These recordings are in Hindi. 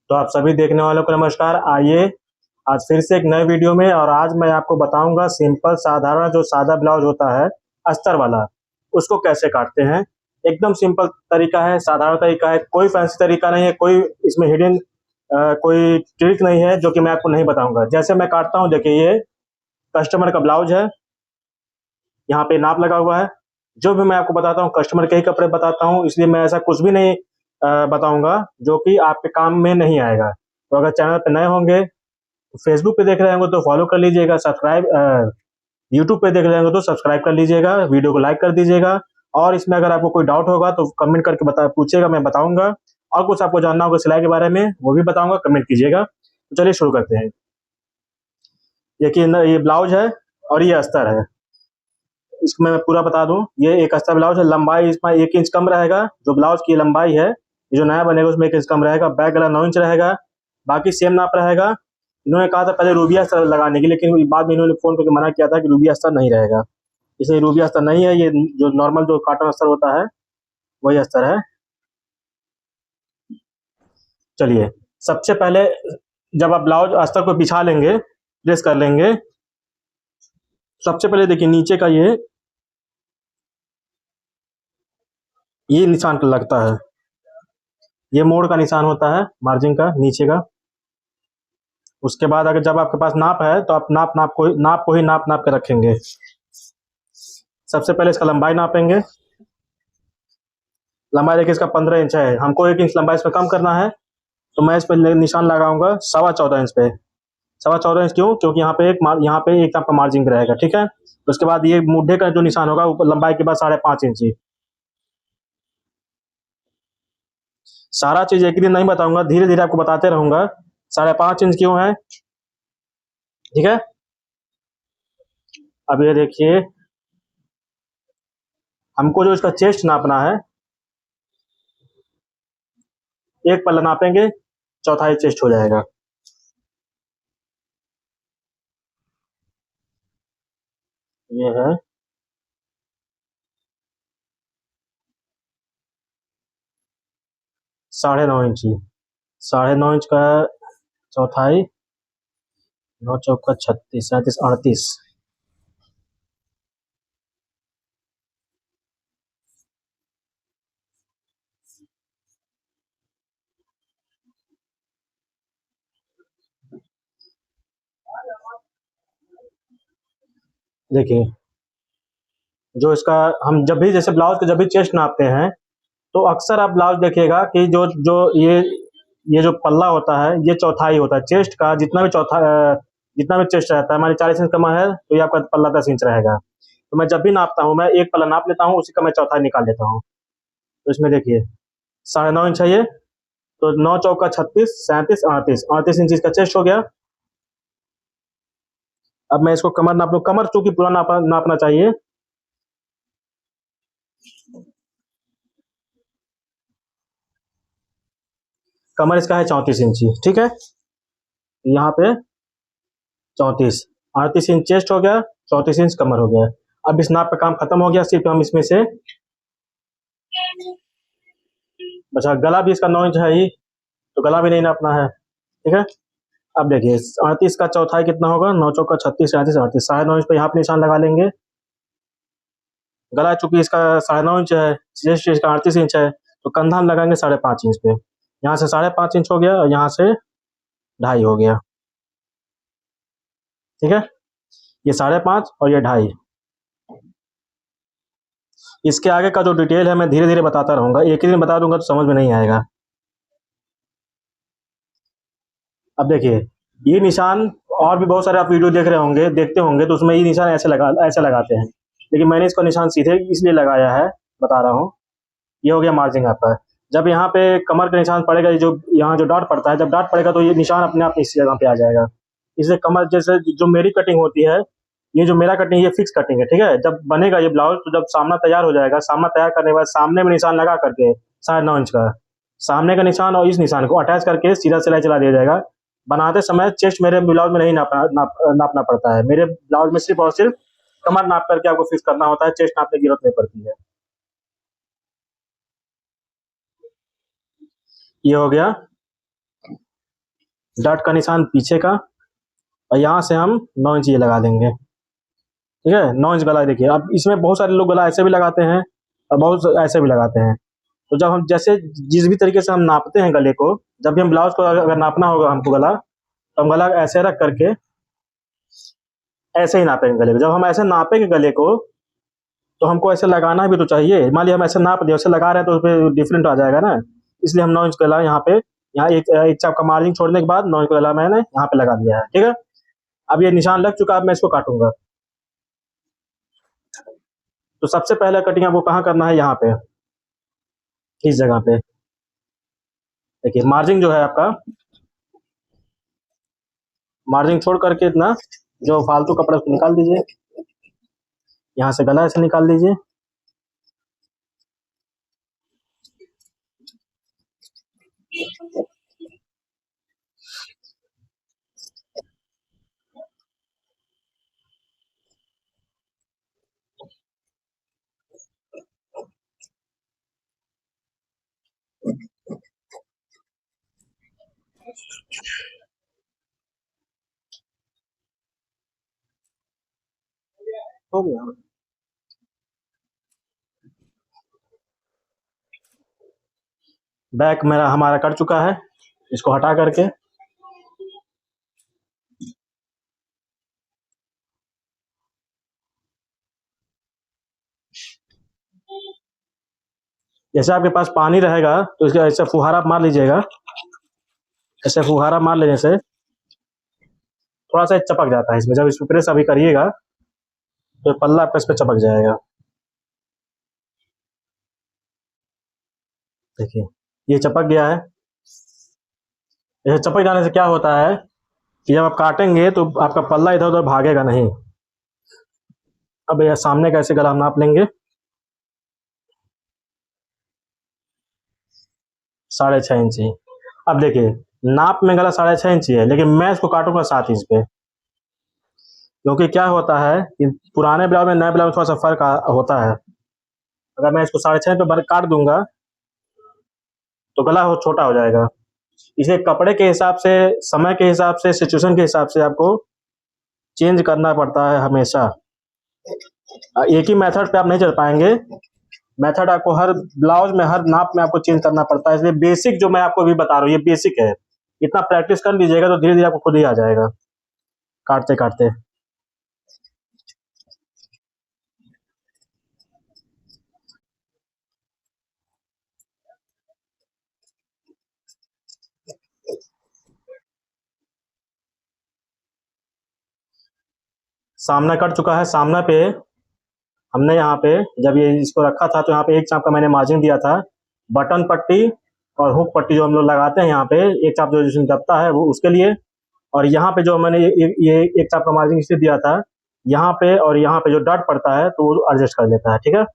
तो आप सभी देखने वालों को नमस्कार। आइए आज फिर से एक नए वीडियो में, और आज मैं आपको बताऊंगा सिंपल साधारण जो सादा ब्लाउज होता है अस्तर वाला, उसको कैसे काटते हैं। एकदम सिंपल तरीका है, साधारण तरीका है, कोई फैंसी तरीका नहीं है, कोई इसमें हिडन कोई ट्रिक नहीं है जो कि मैं आपको नहीं बताऊंगा। जैसे मैं काटता हूँ, देखिए ये कस्टमर का ब्लाउज है, यहाँ पे नाप लगा हुआ है। जो भी मैं आपको बताता हूँ कस्टमर के ही कपड़े बताता हूँ, इसलिए मैं ऐसा कुछ भी नहीं बताऊंगा जो कि आपके काम में नहीं आएगा। तो अगर चैनल पे नए होंगे, फेसबुक पे देख रहे होंगे तो फॉलो कर लीजिएगा, सब्सक्राइब यूट्यूब पे देख रहे होंगे तो सब्सक्राइब कर लीजिएगा, वीडियो को लाइक कर दीजिएगा। और इसमें अगर आपको कोई डाउट होगा तो कमेंट करके पूछिएगा, मैं बताऊंगा। और कुछ आपको जानना होगा सिलाई के बारे में, वो भी बताऊंगा, कमेंट कीजिएगा। तो चलिए शुरू करते हैं। देखिए ये ब्लाउज है और ये अस्तर है। इसको मैं पूरा बता दूं, ये एक अस्तर ब्लाउज है। लंबाई इसमें 1 इंच कम रहेगा, जो ब्लाउज की लंबाई है। ये जो नया बनेगा उसमें 1 इंच कम रहेगा। बैक गला 9 इंच रहेगा, बाकी सेम नाप रहेगा। इन्होंने कहा था पहले रूबी अस्तर लगाने की, लेकिन बाद में इन्होंने फोन करके मना किया था कि रूबी अस्तर नहीं रहेगा, इसलिए रूबी अस्तर नहीं है। ये जो नॉर्मल जो कॉटन अस्तर होता है वही अस्तर है। चलिए सबसे पहले जब आप ब्लाउज अस्तर को बिछा लेंगे, प्रेस कर लेंगे, सबसे पहले देखिए नीचे का ये निशान लगता है। ये मोड़ का निशान होता है, मार्जिन का नीचे का। उसके बाद अगर जब आपके पास नाप है तो आप नाप नाप के रखेंगे। सबसे पहले इसका लंबाई नापेंगे। लंबाई देखिए इसका 15 इंच है, हमको 1 इंच लंबाई इसमें कम करना है, तो मैं इस पर निशान लगाऊंगा 14.25 इंच पे। 14.25 इंच क्यों? क्योंकि यहाँ पे एक आपका मार्जिन रहेगा, ठीक है। उसके बाद ये मुड्ढे का जो निशान होगा ऊपर लंबाई के बाद 5.5 इंच ही। सारा चीज एक दिन नहीं बताऊंगा, धीरे धीरे आपको बताते रहूंगा। 5.5 इंच क्यों है, ठीक है। अब ये देखिए, हमको जो इसका चेस्ट नापना है, एक पल्ला नापेंगे, चौथाई चेस्ट हो जाएगा। ये है 9.5 इंची। 9.5 इंच का चौथाई, 9 चौका 36, 37, 38। देखिए जो इसका, हम जब भी जैसे ब्लाउज का जब भी चेस्ट नापते हैं तो अक्सर आप ब्लाउज देखिएगा कि जो जो ये जो पल्ला होता है ये चौथाई होता है चेस्ट का। जितना भी चेस्ट रहता है, हमारी 40 इंच कमर है तो ये आपका पल्ला 10 इंच रहेगा। तो मैं जब भी नापता हूँ, मैं एक पल्ला नाप लेता हूँ, उसी का मैं चौथाई निकाल लेता हूँ। तो इसमें देखिए 9.5 इंच है ये, तो 9 चौका 36, 37, 38, 38 इंच इसका चेस्ट हो गया। अब मैं इसको कमर नाप लूँ, कमर चूंकि पूरा नापना चाहिए। कमर इसका है 34 इंची, ठीक है। यहाँ पे 34, 38 इंच चेस्ट हो गया, 34 इंच कमर हो गया। अब इस नाप का काम खत्म हो गया, सिर्फ हम इसमें से अच्छा गला भी इसका 9 इंच है ही, तो गला भी नहीं नापना है, ठीक है। अब देखिए 38 का चौथाई कितना होगा, 9 चौका 36, 37, 38, 9.5 इंच पे यहाँ पे निशान लगा लेंगे। गला चूंकि इसका 9.5 इंच है, चेस्ट इसका 38 इंच है, तो कंधा हम लगाएंगे 5.5 इंच पे। यहाँ से 5.5 इंच हो गया और यहाँ से 2.5 हो गया, ठीक है। ये 5.5 और ये 2.5। इसके आगे का जो डिटेल है मैं धीरे धीरे बताता रहूंगा, एक ही दिन बता दूंगा तो समझ में नहीं आएगा। अब देखिए ये निशान, और भी बहुत सारे आप वीडियो देख रहे होंगे, देखते होंगे, तो उसमें ये निशान ऐसे लगाते हैं, लेकिन मैंने इसको निशान सीधे इसलिए लगाया है, बता रहा हूँ। ये हो गया मार्जिन आपका। जब यहाँ पे कमर का निशान पड़ेगा, जो यहाँ जो डॉट पड़ता है, जब डॉट पड़ेगा तो ये निशान अपने आप इस जगह पे आ जाएगा। इससे कमर, जैसे जो मेरी कटिंग होती है, ये जो मेरा कटिंग, ये फिक्स कटिंग है, ठीक है। जब बनेगा ये ब्लाउज, तो जब सामना तैयार हो जाएगा, सामना तैयार करने के बाद सामने में निशान लगा करके 9.5 इंच का सामने का निशान और इस निशान को अटैच करके सीधा सिलाई चला दिया जाएगा। बनाते समय चेस्ट मेरे ब्लाउज में नहीं नापना पड़ता है, मेरे ब्लाउज में सिर्फ और सिर्फ कमर नाप करके आपको फिक्स करना होता है, चेस्ट नापने की जरूरत नहीं पड़ती है। ये हो गया डॉट का निशान पीछे का, और यहाँ से हम 9 इंच ये लगा देंगे। ठीक है, 9 इंच गला देखिए। अब इसमें बहुत सारे लोग गला ऐसे भी लगाते हैं और बहुत ऐसे भी लगाते हैं। तो जब हम जैसे जिस भी तरीके से हम नापते हैं गले को, जब भी हम ब्लाउज को अगर नापना होगा हमको गला, तो हम गला ऐसे रख करके ऐसे ही नापेंगे गले को। जब हम ऐसे नापेंगे गले को, तो हमको ऐसे लगाना भी तो चाहिए। मान लिया हम ऐसे नाप दिए, ऐसे लगा रहे हैं तो उस पर डिफरेंट आ जाएगा ना। इसलिए हम 9 इंच गला यहाँ पे, यहाँ एक चाप का मार्जिन छोड़ने के बाद 9 इंच गला मैंने यहाँ पे लगा दिया है। ठीक है, अब ये निशान लग चुका है, अब मैं इसको काटूंगा। तो सबसे पहले कटिंग आपको कहाँ करना है, यहाँ पे, इस जगह पे। देखिए मार्जिन जो है आपका, मार्जिन छोड़ करके इतना जो फालतू कपड़ा उसको निकाल दीजिए। यहाँ से गला ऐसे निकाल दीजिए। हो गया। बैक मेरा हमारा कट चुका है, इसको हटा करके जैसे आपके पास पानी रहेगा तो इसका ऐसे फुहारा मार लीजिएगा। ऐसे फुहारा मार लेने से थोड़ा सा चपक जाता है इसमें। जब इसमें प्रेस अभी करिएगा तो पल्ला आपका इस पे चपक जाएगा। देखिए ये चपक गया है। ये चपक जाने से क्या होता है कि जब आप काटेंगे तो आपका पल्ला इधर उधर भागेगा नहीं। अब यह सामने का ऐसे गला हम नाप लेंगे 6.5 इंच ही। अब देखिए नाप में गला 6.5 इंच ही है, लेकिन मैं इसको काटूंगा 7 इंच पे। क्योंकि क्या होता है कि पुराने ब्लाउज में नए ब्लाउज में थोड़ा सा फर्क होता है। अगर मैं इसको 6.5 पे काट दूंगा तो गला हो छोटा हो जाएगा। इसे कपड़े के हिसाब से, समय के हिसाब से, सिचुएशन के हिसाब से आपको चेंज करना पड़ता है हमेशा। एक ही मेथड पे आप नहीं चल पाएंगे। मेथड आपको हर ब्लाउज में, हर नाप में आपको चेंज करना पड़ता है। इसलिए बेसिक जो मैं आपको अभी बता रहा हूँ ये बेसिक है। इतना प्रैक्टिस कर लीजिएगा तो धीरे धीरे आपको खुद ही आ जाएगा काटते काटते। सामना कट चुका है। सामना पे हमने यहाँ पे जब ये इसको रखा था तो यहाँ पे एक चाप का मैंने मार्जिन दिया था। बटन पट्टी और हुक पट्टी जो हम लोग लगाते हैं यहाँ पे, एक चाप जो जिसमें दबता है वो उसके लिए। और यहाँ पे जो मैंने ये एक चाप का मार्जिन इसलिए दिया था, यहाँ पे और यहाँ पे जो डॉट पड़ता है तो वो एडजस्ट कर लेता है। ठीक है,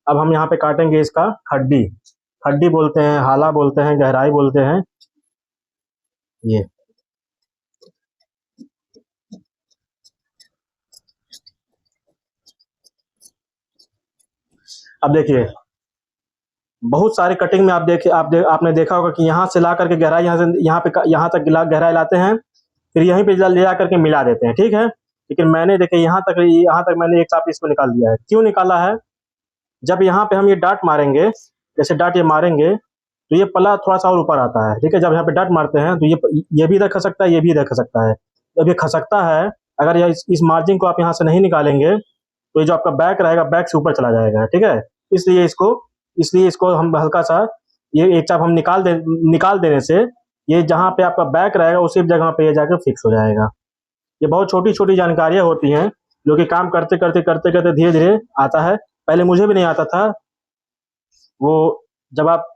अब हम यहाँ पे काटेंगे इसका खड्डी। खड्डी बोलते हैं, हाला बोलते हैं, गहराई बोलते हैं। ये अब देखिए बहुत सारे कटिंग में आपने देखा होगा कि यहाँ से ला करके गहराई, यहाँ से यहाँ तक गहराई लाते हैं, फिर यहीं पे ले जा करके मिला देते हैं। ठीक है, लेकिन मैंने देखे यहाँ तक मैंने एक चाप इसको निकाल दिया है। क्यों निकाला है? जब यहाँ पे हम ये डाट मारेंगे, जैसे डाट ये मारेंगे तो ये पल्ला थोड़ा सा और ऊपर आता है। ठीक है, जब यहाँ पे डाट मारते हैं तो ये भी इधर खसकता है, ये भी इधर खसकता है। जब ये खसकता है, अगर इस मार्जिन को आप यहाँ से नहीं निकालेंगे तो ये जो आपका बैक रहेगा, बैक से ऊपर चला जाएगा। ठीक है, इसलिए इसको इसलिए इसको हम हल्का सा ये एक चाप हम निकाल देने से ये जहाँ पे आपका बैक रहेगा उसी जगह पे ये जाकर फिक्स हो जाएगा। ये बहुत छोटी छोटी जानकारियां होती हैं जो कि काम करते करते करते करते धीरे धीरे आता है। पहले मुझे भी नहीं आता था। वो जब आप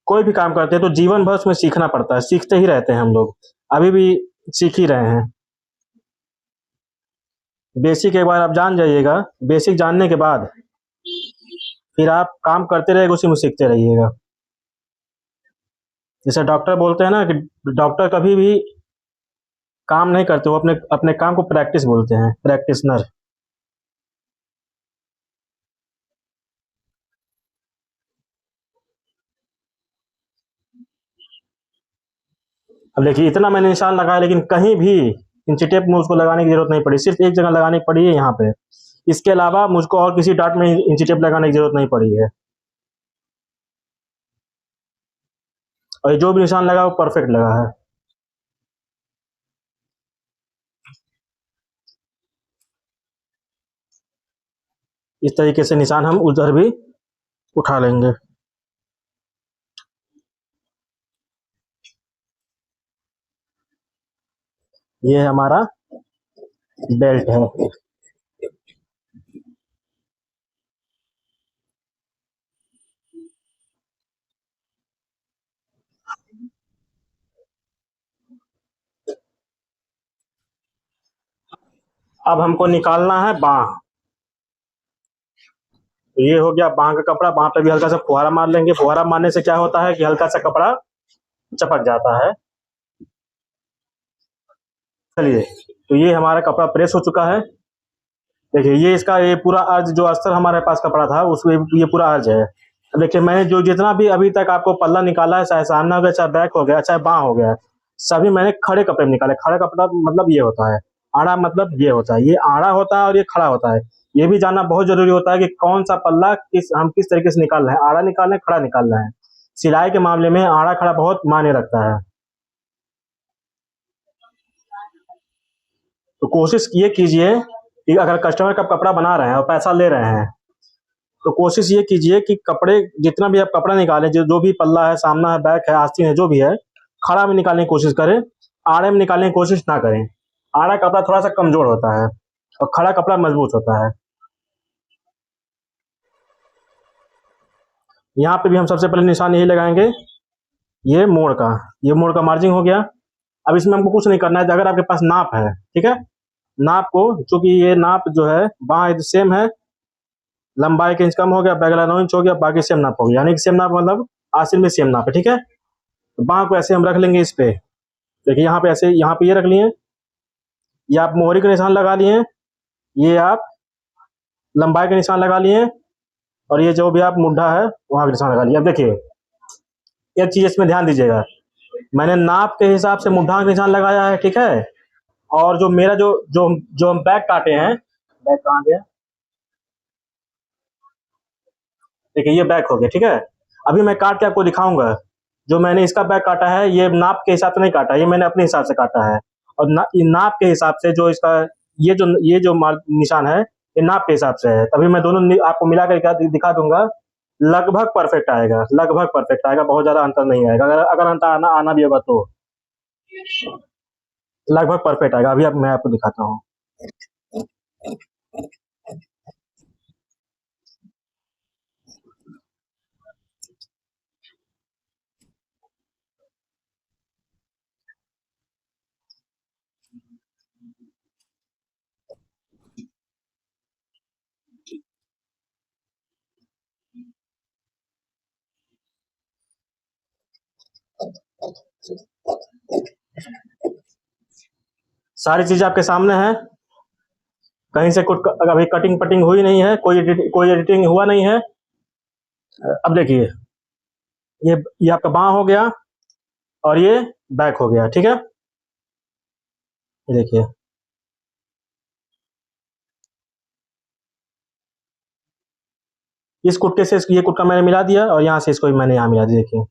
कोई भी काम करते हैं तो जीवन भर उसमें सीखना पड़ता है, सीखते ही रहते हैं हम लोग, अभी भी सीख ही रहे हैं। बेसिक एक बार आप जान जाइएगा, बेसिक जानने के बाद फिर आप काम करते रहेगा, उसी में सीखते रहिएगा। जैसे डॉक्टर बोलते हैं ना कि डॉक्टर कभी भी काम नहीं करते, वो अपने अपने काम को प्रैक्टिस बोलते हैं, प्रैक्टिशनर। अब देखिए इतना मैंने निशान लगाया, लेकिन कहीं भी इंची टेप में उसको लगाने की जरूरत नहीं पड़ी, सिर्फ एक जगह लगानी पड़ी है यहाँ पे। इसके अलावा मुझको और किसी डाट में इंची टेप लगाने की जरूरत नहीं पड़ी है, और जो भी निशान लगा वो परफेक्ट लगा है। इस तरीके से निशान हम उधर भी उठा लेंगे। ये हमारा बेल्ट है। अब हमको निकालना है बांह। तो ये हो गया बांह का कपड़ा। बांह पे भी हल्का सा फुहारा मार लेंगे। फुहारा मारने से क्या होता है कि हल्का सा कपड़ा चपक जाता है। चलिए, तो ये हमारा कपड़ा प्रेस हो चुका है। देखिए ये इसका ये पूरा अर्ज जो अस्तर हमारे पास कपड़ा था उसमें ये पूरा अर्ज है। अब देखिए मैंने जो जितना भी अभी तक आपको पल्ला निकाला है, चाहे सामना हो गया, चाहे बैक हो गया, चाहे बांह हो गया, सभी मैंने खड़े कपड़े में निकाले। खड़ा कपड़ा मतलब ये होता है, आड़ा मतलब ये होता है, ये आड़ा होता है और ये खड़ा होता है। ये भी जानना बहुत जरूरी होता है कि कौन सा पल्ला हम किस तरीके से निकाल रहे हैं, आड़ा निकाल रहे हैं, खड़ा निकाल रहे हैं। सिलाई के मामले में आड़ा खड़ा बहुत मायने रखता है। तो कोशिश ये कीजिए कि अगर कस्टमर का कपड़ा बना रहे हैं और पैसा ले रहे हैं, तो कोशिश ये कीजिए कि कपड़े जितना भी आप कपड़ा निकालें, जो भी पल्ला है, सामना है, बैक है, आस्तीन है, जो भी है, खड़ा में निकालने की कोशिश करें, आड़े में निकालने की कोशिश ना करें। आड़ा कपड़ा थोड़ा सा कमजोर होता है और खड़ा कपड़ा मजबूत होता है। यहाँ पे भी हम सबसे पहले निशान यही लगाएंगे, ये मोड़ का मार्जिन हो गया। अब इसमें हमको कुछ नहीं करना है। अगर आपके पास नाप है, ठीक है, नाप को, चूंकि ये नाप जो है बाँह सेम है, लंबाई के इंच कम हो गया, बैगला 9 इंच हो गया, बाकी सेम नाप हो गया, यानी कि सेम नाप मतलब आस्तीन में सेम नाप है, ठीक है। तो बाँह को ऐसे हम रख लेंगे इस पे। देखिए यहाँ पे ऐसे, यहाँ पे ये रख लिए, ये आप मोहरी का निशान लगा लिए, ये आप लंबाई का निशान लगा लिए, और ये जो भी आप मुड्ढा है वहाँ का निशान लगा लिया। अब देखिए एक चीज इसमें ध्यान दीजिएगा, मैंने नाप के हिसाब से मुड्ढा का निशान लगाया है, ठीक है। और जो मेरा जो जो जो हम बैक काटे हैं, बैक कहाँ गया, देखिए ये बैक हो गया, ठीक है। अभी मैं काट के आपको दिखाऊंगा। जो मैंने इसका बैक काटा है, ये नाप के हिसाब से नहीं काटा, ये मैंने अपने हिसाब से काटा है। और ये नाप के हिसाब से जो इसका ये जो निशान है, ये नाप के हिसाब से है। तभी मैं दोनों आपको मिला कर दिखा दूंगा। लगभग परफेक्ट आएगा, लगभग परफेक्ट आएगा, बहुत ज्यादा अंतर नहीं आएगा। अगर अगर अंतर आना भी होगा तो लगभग परफेक्ट आएगा। अभी अब मैं आपको दिखाता हूँ। सारी चीज आपके सामने है, कहीं से कुछ अभी कटिंग पटिंग हुई नहीं है, कोई एडिटिंग हुआ नहीं है। अब देखिए ये आपका बाँह हो गया और ये बैक हो गया, ठीक है। ये देखिए इस कुटके से ये कुटका मैंने मिला दिया और यहाँ से इसको भी मैंने यहाँ मिला दिया। देखिए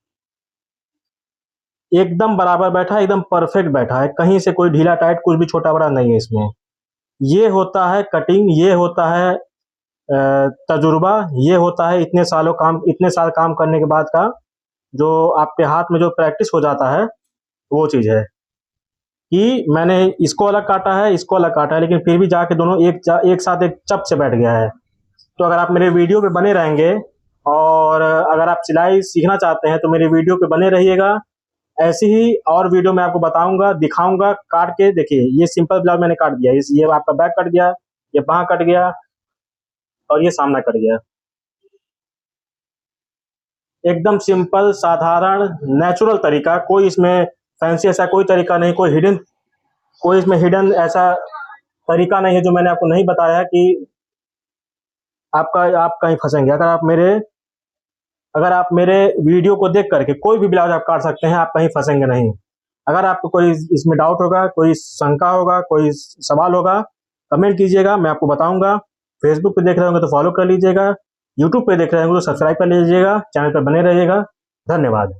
एकदम बराबर बैठा है, एकदम परफेक्ट बैठा है, कहीं से कोई ढीला टाइट कुछ भी छोटा बड़ा नहीं है इसमें। ये होता है कटिंग, ये होता है तजुर्बा, ये होता है इतने साल काम करने के बाद का जो आपके हाथ में जो प्रैक्टिस हो जाता है, वो चीज़ है कि मैंने इसको अलग काटा है, इसको अलग काटा है, लेकिन फिर भी जाके दोनों एक साथ एक चप से बैठ गया है। तो अगर आप मेरे वीडियो पे बने रहेंगे और अगर आप सिलाई सीखना चाहते हैं तो मेरे वीडियो पे बने रहिएगा। ऐसी ही और वीडियो मैं आपको बताऊंगा, दिखाऊंगा काट के। देखिए ये सिंपल ब्लाउज मैंने काट दिया, ये आपका बैक कट गया, ये बाँह कट गया और ये सामना कट गया। एकदम सिंपल, साधारण, नेचुरल तरीका, कोई इसमें फैंसी ऐसा कोई तरीका नहीं, कोई इसमें हिडन ऐसा तरीका नहीं है जो मैंने आपको नहीं बताया कि आप कहीं फंसेंगे। अगर आप मेरे वीडियो को देख करके कोई भी ब्लाउज आप काट सकते हैं, आप कहीं फंसेंगे नहीं। अगर आपको कोई इसमें डाउट होगा, कोई शंका होगा, कोई सवाल होगा, कमेंट कीजिएगा, मैं आपको बताऊंगा। फेसबुक पे देख रहे होंगे तो फॉलो कर लीजिएगा, यूट्यूब पे देख रहे होंगे तो सब्सक्राइब कर लीजिएगा, चैनल पर बने रहिएगा। धन्यवाद।